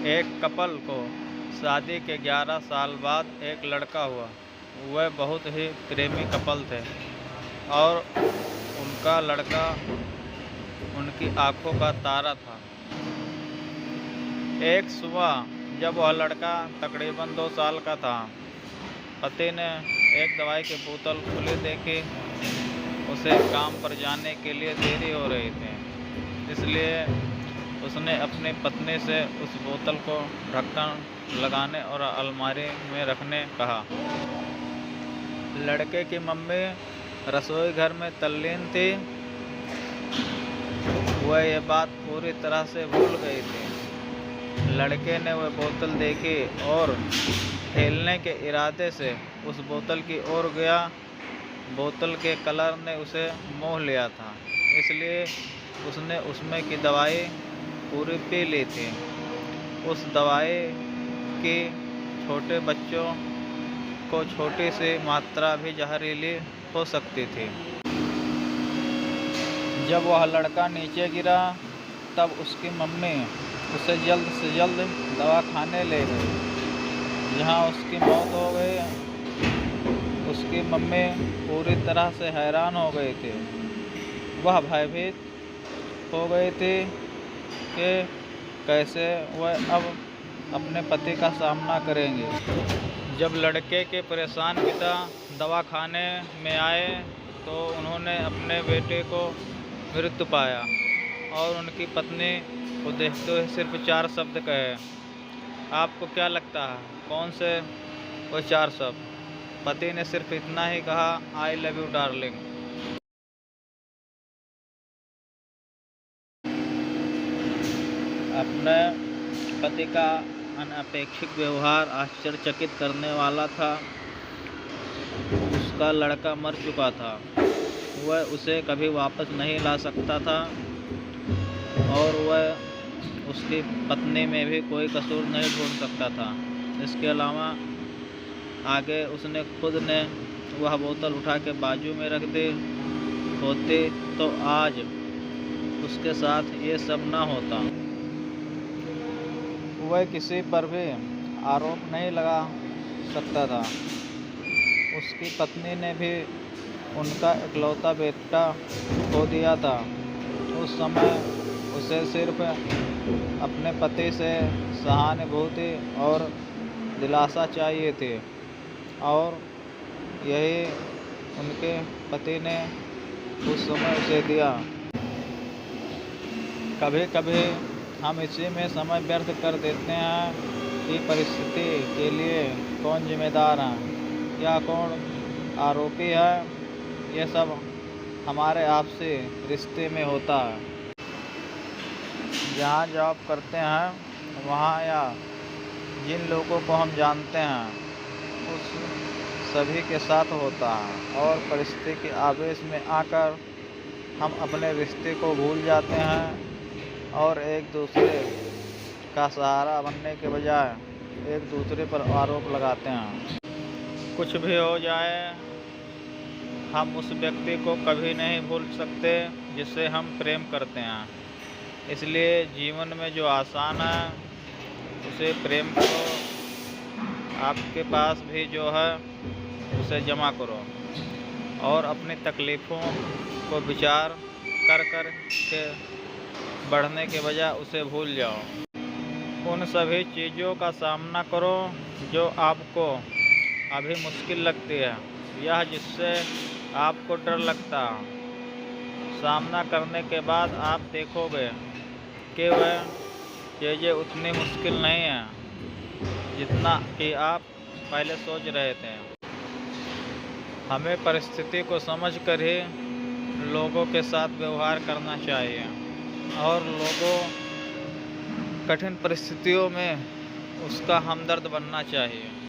एक कपल को शादी के 11 साल बाद एक लड़का हुआ। वह बहुत ही प्रेमी कपल थे और उनका लड़का उनकी आंखों का तारा था। एक सुबह जब वह लड़का तकरीबन 2 साल का था, पति ने एक दवाई की बोतल खुली देखी। उसे काम पर जाने के लिए देरी हो रही थी, इसलिए उसने अपनी पत्नी से उस बोतल को ढक्कन लगाने और अलमारी में रखने कहा। लड़के की मम्मी रसोई घर में तल्लीन थी। वह ये बात पूरी तरह से भूल गई थी। लड़के ने वह बोतल देखी और खेलने के इरादे से उस बोतल की ओर गया। बोतल के कलर ने उसे मोह लिया था, इसलिए उसने उसमें की दवाई पूरी पी ली थी। उस दवाई की छोटे बच्चों को छोटी सी मात्रा भी जहरीली हो सकती थी। जब वह लड़का नीचे गिरा, तब उसकी मम्मी उसे जल्द से जल्द दवाखाने ले गई, जहां उसकी मौत हो गई। उसकी मम्मी पूरी तरह से हैरान हो गई थी। वह भयभीत हो गई थी कि कैसे वह अब अपने पति का सामना करेंगे। जब लड़के के परेशान पिता दवाखाने में आए तो उन्होंने अपने बेटे को मृत पाया और उनकी पत्नी को देखते हुए सिर्फ 4 शब्द कहे। आपको क्या लगता है कौन से वो 4 शब्द? पति ने सिर्फ इतना ही कहा, आई लव यू डार्लिंग। अपने पति का अनपेक्षित व्यवहार आश्चर्यचकित करने वाला था। उसका लड़का मर चुका था, वह उसे कभी वापस नहीं ला सकता था और वह उसकी पत्नी में भी कोई कसूर नहीं ढूंढ सकता था। इसके अलावा आगे उसने खुद ने वह बोतल उठा के बाजू में रख दी होती तो आज उसके साथ ये सब न होता। वह किसी पर भी आरोप नहीं लगा सकता था। उसकी पत्नी ने भी उनका इकलौता बेटा खो दिया था। उस समय उसे सिर्फ अपने पति से सहानुभूति और दिलासा चाहिए थी और यही उनके पति ने उस समय उसे दिया। कभी कभी हम इसी में समय व्यर्थ कर देते हैं कि परिस्थिति के लिए कौन जिम्मेदार है या कौन आरोपी है। ये सब हमारे आपसी रिश्ते में होता है। जहाँ जॉब करते हैं वहाँ या जिन लोगों को हम जानते हैं उस सभी के साथ होता है और परिस्थिति के आवेश में आकर हम अपने रिश्ते को भूल जाते हैं और एक दूसरे का सहारा बनने के बजाय एक दूसरे पर आरोप लगाते हैं। कुछ भी हो जाए, हम उस व्यक्ति को कभी नहीं भूल सकते जिससे हम प्रेम करते हैं। इसलिए जीवन में जो आसान है उसे प्रेम करो। आपके पास भी जो है उसे जमा करो और अपनी तकलीफ़ों को विचार कर के बढ़ने के बजाय उसे भूल जाओ। उन सभी चीज़ों का सामना करो जो आपको अभी मुश्किल लगती है या जिससे आपको डर लगता है। सामना करने के बाद आप देखोगे कि वह चीज़ें उतनी मुश्किल नहीं हैं जितना कि आप पहले सोच रहे थे। हमें परिस्थिति को समझकर ही लोगों के साथ व्यवहार करना चाहिए और लोगों कठिन परिस्थितियों में उसका हमदर्द बनना चाहिए।